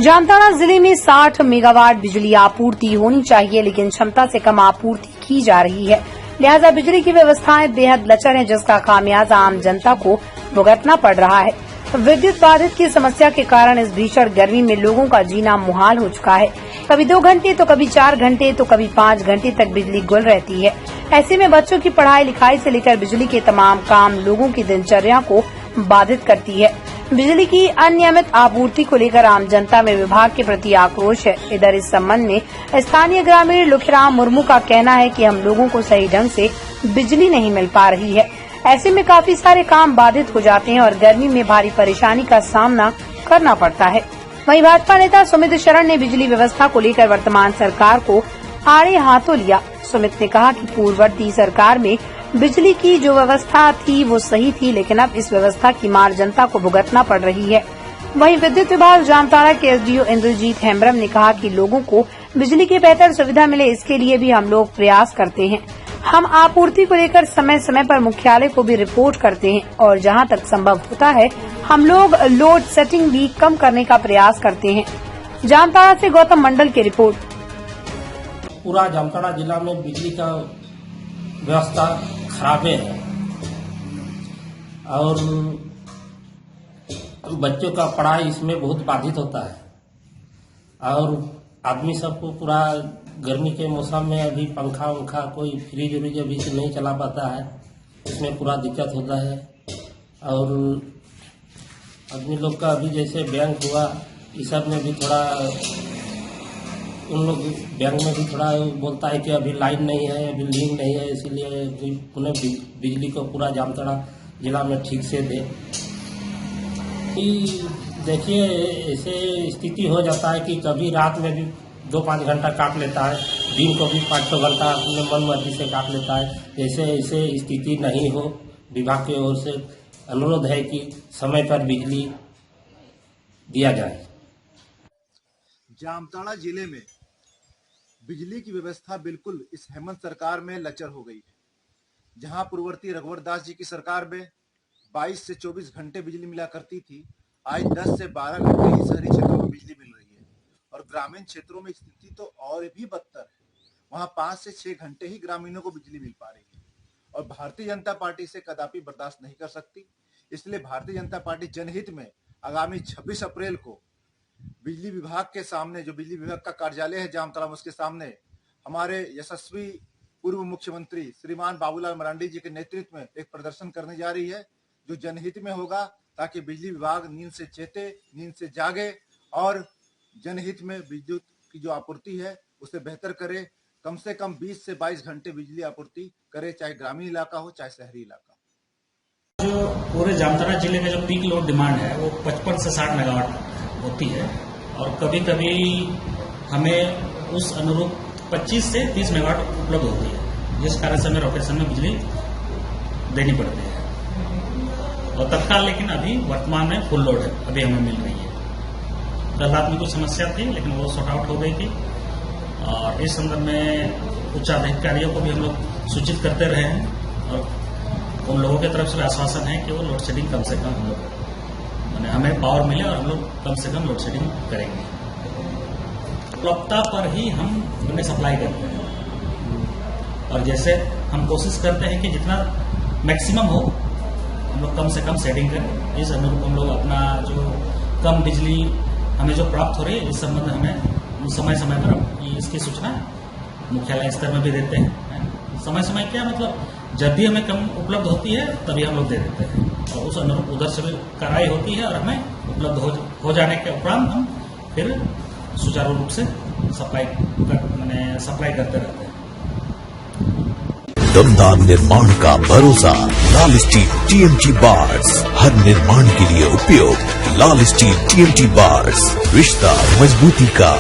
जामताड़ा जिले में 60 मेगावाट बिजली आपूर्ति होनी चाहिए, लेकिन क्षमता से कम आपूर्ति की जा रही है। लिहाजा बिजली की व्यवस्थाएं बेहद लचर हैं, जिसका खामियाजा आम जनता को भुगतना पड़ रहा है। विद्युत बाधित की समस्या के कारण इस भीषण गर्मी में लोगों का जीना मुहाल हो चुका है। कभी 2 घंटे तो कभी 4 घंटे तो कभी 5 घंटे तक बिजली गुल रहती है। ऐसे में बच्चों की पढ़ाई लिखाई से लेकर बिजली के तमाम काम लोगों की दिनचर्या को बाधित करती है। बिजली की अनियमित आपूर्ति को लेकर आम जनता में विभाग के प्रति आक्रोश है। इधर इस संबंध में स्थानीय ग्रामीण लुखराम मुर्मू का कहना है कि हम लोगों को सही ढंग से बिजली नहीं मिल पा रही है। ऐसे में काफी सारे काम बाधित हो जाते हैं और गर्मी में भारी परेशानी का सामना करना पड़ता है। वहीं भाजपा नेता सुमित शरण ने बिजली व्यवस्था को लेकर वर्तमान सरकार को आड़े हाथों लिया। सुमित ने कहा कि पूर्ववर्ती सरकार में बिजली की जो व्यवस्था थी वो सही थी, लेकिन अब इस व्यवस्था की मार जनता को भुगतना पड़ रही है। वहीं विद्युत विभाग जामताड़ा के एसडीओ इंद्रजीत हेम्ब्रम ने कहा कि लोगों को बिजली की बेहतर सुविधा मिले, इसके लिए भी हम लोग प्रयास करते हैं। हम आपूर्ति को लेकर समय समय पर मुख्यालय को भी रिपोर्ट करते हैं और जहां तक संभव होता है हम लोग लोड सेटिंग भी कम करने का प्रयास करते हैं। जामताड़ा से गौतम मंडल की रिपोर्ट। पूरा जामताड़ा जिला में बिजली का व्यवस्था खराब है और बच्चों का पढ़ाई इसमें बहुत बाधित होता है और आदमी सबको पूरा गर्मी के मौसम में अभी पंखा उंखा कोई फ्रिज व्रिज अभी से नहीं चला पाता है, इसमें पूरा दिक्कत होता है। और आदमी लोग का अभी जैसे बैंक हुआ इस सब में भी थोड़ा उन लोग बैंक में भी थोड़ा बोलता है कि अभी लाइन नहीं है, अभी लिंक नहीं है, इसीलिए उन्हें बिजली को पूरा जामताड़ा जिला में ठीक से दे। देखिए ऐसे स्थिति हो जाता है कि कभी रात में भी 2-5 घंटा काट लेता है, दिन को भी 5-6 घंटा अपने मन मर्जी से काट लेता है। जैसे ऐसे स्थिति नहीं हो, विभाग की ओर से अनुरोध है कि समय पर बिजली दिया जाए। जामताड़ा जिले में बिजली की व्यवस्था बिल्कुल इस हेमंत सरकार में लचर हो गई है। जहां पूर्ववर्ती रघुवर दास जी की सरकार में 22 से 24 घंटे बिजली मिला करती थी, आज 10 से 12 घंटे ही शहरी क्षेत्रों में बिजली मिल रही है और ग्रामीण क्षेत्रों में स्थिति तो और भी बदतर है। वहां 5 से 6 घंटे ही ग्रामीणों को बिजली मिल पा रही है और भारतीय जनता पार्टी से कदापि बर्दाश्त नहीं कर सकती। इसलिए भारतीय जनता पार्टी जनहित में आगामी 26 अप्रैल को बिजली विभाग के सामने, जो बिजली विभाग का कार्यालय है जामताड़ा में, उसके सामने हमारे यशस्वी पूर्व मुख्यमंत्री श्रीमान बाबूलाल मरांडी जी के नेतृत्व में एक प्रदर्शन करने जा रही है, जो जनहित में होगा, ताकि बिजली विभाग नींद से चेते, नींद से जागे और जनहित में विद्युत की जो आपूर्ति है उसे बेहतर करे। कम से कम 20 से 22 घंटे बिजली आपूर्ति करे, चाहे ग्रामीण इलाका हो चाहे शहरी इलाका। जो पूरे जामताड़ा जिले का जो पीक लोड डिमांड है वो 55 से 60 मेगावाट होती है और कभी कभी हमें उस अनुरूप 25 से 30 मेगावाट उपलब्ध होती है, जिस कारण से हमें रोटेशन में बिजली देनी पड़ती है और तत्काल। लेकिन अभी वर्तमान में फुल लोड है, अभी हमें मिल रही है। कल रात में कुछ समस्या थी लेकिन वो सॉर्ट आउट हो गई थी और इस संदर्भ में उच्चाधिकारियों को भी हम लोग सूचित करते रहे हैं और उन लोगों की तरफ से आश्वासन है कि वो लोड शेडिंग कम से कम हम लोग हमें पावर मिले और हम लोग कम से कम लोड शेडिंग करेंगे। उपलब्धता पर ही हम उन्हें सप्लाई करते हैं और जैसे हम कोशिश करते हैं कि जितना मैक्सिमम हो हम लोग कम से कम शेडिंग करें। इस अनुरूप हम लोग अपना जो कम बिजली हमें जो प्राप्त हो रही है इस संबंध में हमें समय समय पर इसकी सूचना मुख्यालय स्तर में भी देते हैं। समय समय क्या मतलब, जब भी हमें कम उपलब्ध होती है तभी हम लोग दे देते हैं और उस अनुरूप उधर से भी कराई होती है और हमें उपलब्ध हो जाने के उपरांत हम फिर सुचारू रूप से सप्लाई करते रहते हैं। दमदार निर्माण का भरोसा लाल स्टील TMT बार्स, हर निर्माण के लिए उपयोग लाल स्टील TMT बार्स, रिश्ता मजबूती का।